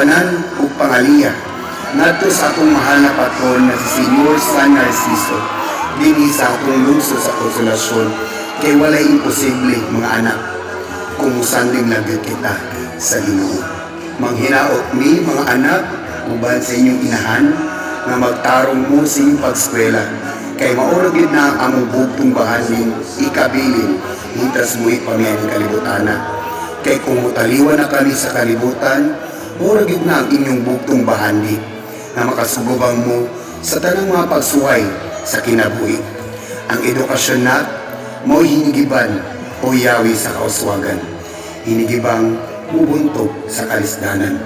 tawanan ug pangaliya ngadto sa atong mahal na patron nga si Senyor San Narciso dinhi sa atong lungsod sa Konsolasyon, kay walay imposible mga anak kung musanding lagyod kita sa Ginoo. Manghinaot mi mga anak uban sa inyong inahan nga magtarong mo sa inyong pagskwela, kay maurog gid na ang among bugtong bahaning ikabilin hintas mo ipamiyang kalibutana. Kay kung mutaliwan na kami sa kalibutan, maurog gid na ang inyong bugtong bahani na makasugubang mo sa tanang mga pagsuway sa kinabuhi. Ang edukasyon na mo'y hinigiban o yawi sa kauswagan, hinigibang bubuntog sa kalisdanan.